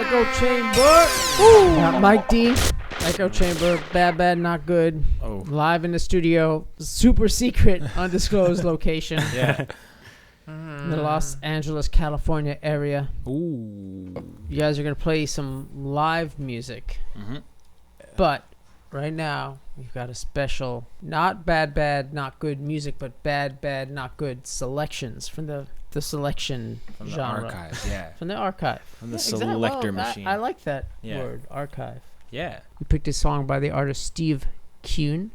Echo Chamber. Ooh. Got Mike D. Echo Chamber. Bad, not good. Oh. Live in the studio. Super secret, undisclosed location. Yeah. In the Los Angeles, California area. Ooh. You guys are going to play some live music. Mm-hmm. But right now, we've got a special, not bad, not good music, but bad, not good selections from the selection From the genre. archive, yeah. From the archive. From the exactly. selector Well, machine. I like that Yeah. word, archive. Yeah. We picked a song by the artist Steve Kuhn,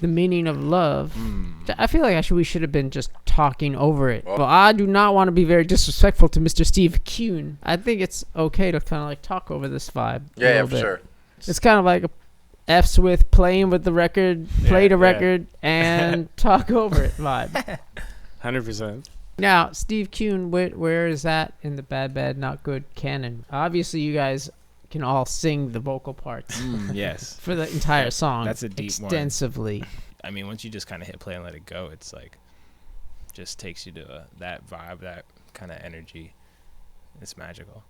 The Meaning of Love. I feel like we should have been just talking over it. But I do not want to be very disrespectful to Mr. Steve Kuhn. I think it's okay to kind of like talk over this vibe. Yeah, for sure. It's kind of like a F's with playing with the record, play the record, and talk over it vibe. 100%. Now, Steve Kuhn, where is that in the Bad, Not Good canon? Obviously, you guys can all sing the vocal parts Yes. for the entire song. That's a deep extensively. I mean, once you just kind of hit play and let it go, it's like, just takes you to that vibe, that kind of energy. It's magical.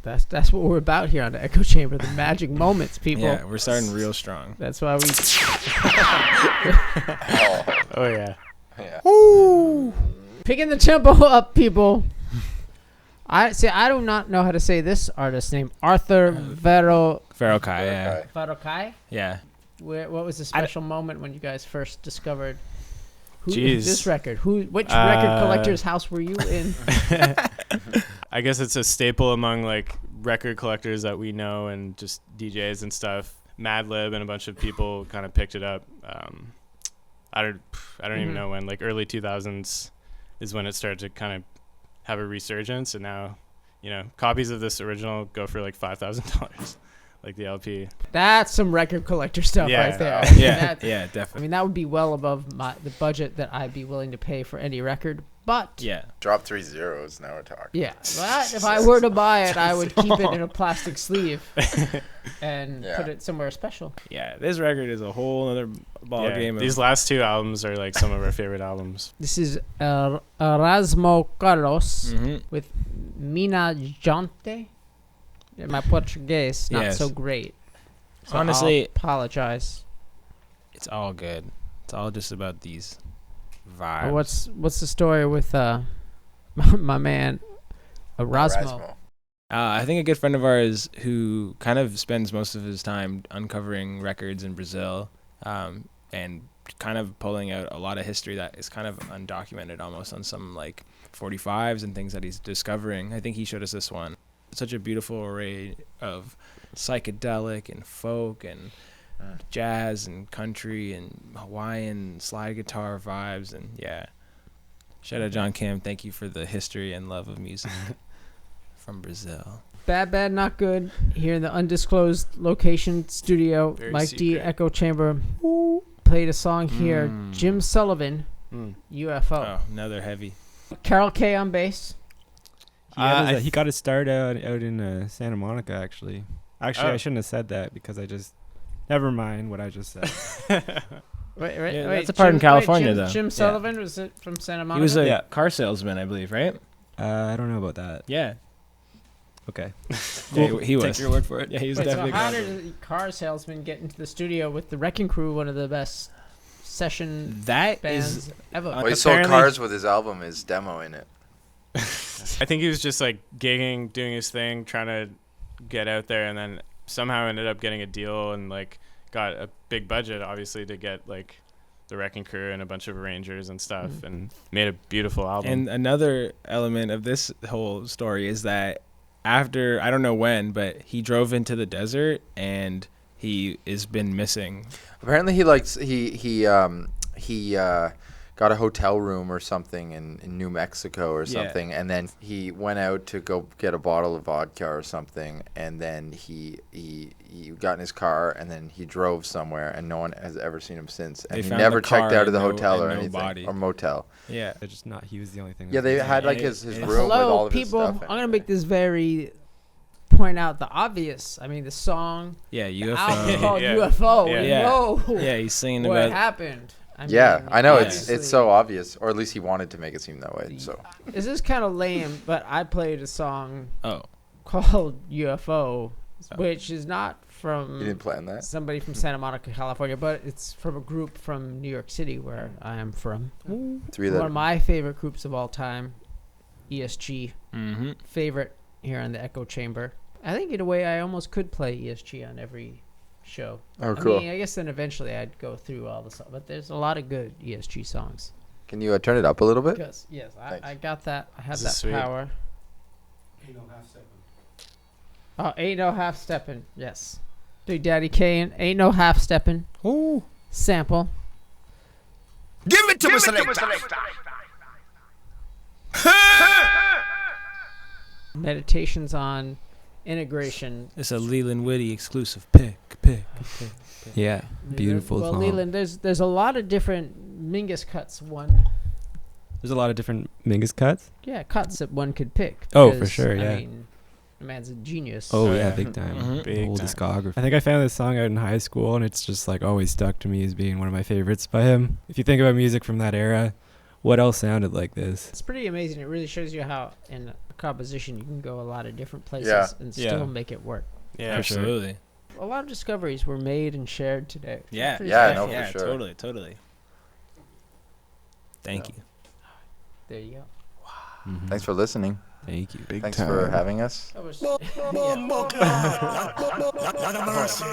That's what we're about here on the Echo Chamber, the magic moments, people. Yeah, we're starting real strong. That's why we... Oh, yeah. Yeah. Woo! Picking the tempo up, people. I do not know how to say this artist's name. Arthur Farokkai, yeah. Farokkai? Yeah. What was the special moment when you guys first discovered who Jeez. is this record? Which record collector's house were you in? I guess it's a staple among like record collectors that we know and just DJs and stuff. Madlib and a bunch of people kind of picked it up. I don't even know when. Like early 2000s is when it started to kind of have a resurgence, and now, copies of this original go for like $5,000, like the LP. That's some record collector stuff right there. Yeah, definitely. I mean, that would be well above the budget that I'd be willing to pay for any record. But yeah, drop 3 zeros. Now we're talking. Yeah, but if I were to buy it, I would keep it in a plastic sleeve and put it somewhere special. Yeah, this record is a whole other ball game. These last two albums are like some of our favorite albums. This is Erasmo Carlos with Mina Jonte. My Portuguese not so great. So honestly, I'll apologize. It's all good. It's all just about these vibes. What's the story with my man Erasmo? I think a good friend of ours who kind of spends most of his time uncovering records in Brazil, and kind of pulling out a lot of history that is kind of undocumented almost on some like 45s and things that he's discovering. I think he showed us this one. Such a beautiful array of psychedelic and folk and jazz and country and Hawaiian slide guitar vibes, and shout out John Kim. Thank you for the history and love of music from Brazil. Bad, not good. Here in the undisclosed location studio, Very Mike D, secret. Echo Chamber, played a song here. Jim Sullivan, UFO. Oh, another heavy. Carol K on bass. He got his start out in Santa Monica, actually. I shouldn't have said that because never mind what I just said. Wait, that's a part in California, though. Jim Sullivan, was it from Santa Monica? He was a car salesman, I believe, right? I don't know about that. Yeah. Okay. Cool. He was. Take your word for it. Yeah, he was Wait, so definitely. how did a car salesman get into the studio with the Wrecking Crew, one of the best session bands ever? Well, he sold cars with his album, his demo in it. I think he was just like gigging, doing his thing, trying to get out there, and then somehow ended up getting a deal and like got a big budget, obviously, to get like the Wrecking Crew and a bunch of arrangers and stuff, and made a beautiful album. And another element of this whole story is that after, I don't know when, but he drove into the desert and he has been missing. Apparently he got a hotel room or something in New Mexico or something, and then he went out to go get a bottle of vodka or something, and then he got in his car and then he drove somewhere, and no one has ever seen him since, and he never checked out of the hotel or anything, or motel. Yeah, just not. He was the only thing. Yeah, they had like his room with Hello, all of his people. stuff. I'm gonna make this very point out the obvious. I mean, the song. Yeah, the UFO. album called UFO. Yeah. Whoa. Yeah, he's singing what about. happened. I know it's so obvious, or at least he wanted to make it seem that way. So this is kind of lame, but I played a song called UFO, which is not You didn't from plan that? somebody from Santa Monica, California, but it's from a group from New York City, where I am from. Three One that of my favorite groups of all time, ESG. Mm-hmm. Favorite here on the Echo Chamber. I think in a way I almost could play ESG on every show. Oh, cool. I mean, I guess then eventually I'd go through all the songs, but there's a lot of good ESG songs. Can you turn it up a little bit? Because yes, Thanks. I got that. I have This that is sweet. power. Oh, ain't no half stepping. Yes, Big Daddy Kane. Ain't no half stepping. Ooh. Sample. Give it to me, selector. Meditations on integration. It's a Leland Whitty exclusive pick. Yeah, beautiful Well, song. Leland, there's a lot of different Mingus cuts. One. There's a lot of different Mingus cuts. Yeah, cuts that one could pick. Oh, for because, sure, yeah. I mean, the man's a genius. Oh, Oh, yeah, yeah. big time. Mhm. Big Whole time. discography. I think I found this song out in high school, and it's just like always stuck to me as being one of my favorites by him. If you think about music from that era, what else sounded like this? It's pretty amazing. It really shows you how in a composition you can go a lot of different places Yeah. and Yeah. still make it work. Yeah, For sure. absolutely. A lot of discoveries were made and shared today. Yeah. Pretty Yeah, I special. know. Yeah, for sure. totally. Thank you. There you go. Mhm. Thanks for listening. Thank you. Thanks for having us. That was, Not a mercy.